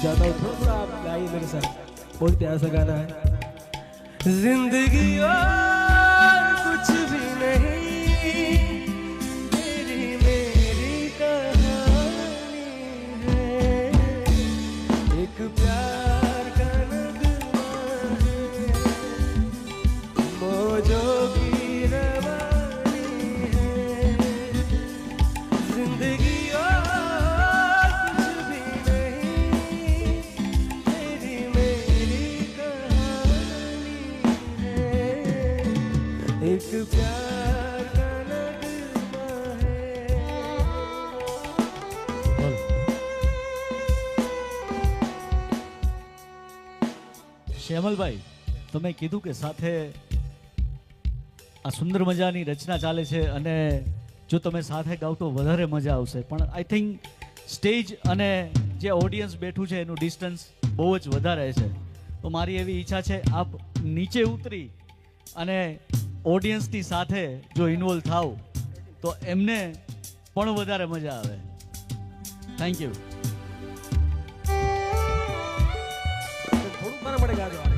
चाहता हूँ थोड़ा आप गाइए मेरे साथ, बहुत प्यारा सा गाना है। जिंदगी और कुछ भी नहीं, तेरी मेरी कहानी है, एक प्यार का नगमा है, मौजों की रवानी है। जिंदगी एक प्यार का नगमा है। શ્યામલભાઈ, તમે કીધું કે સાથે આ સુંદર મજાની રચના ચાલે છે અને જો તમે સાથે ગાવ તો વધારે મજા આવશે, પણ આઈ થિંક સ્ટેજ અને જે ઓડિયન્સ બેઠું છે એનું ડિસ્ટન્સ બહુ જ વધારે છે, તો મારી એવી ઈચ્છા છે આપ નીચે ઉતરી અને ઓડિયન્સની સાથે જો ઇન્વોલ્વ થાવ તો એમને પણ વધારે મજા આવે. Thank you. થોડું મારા માટે ગાજો.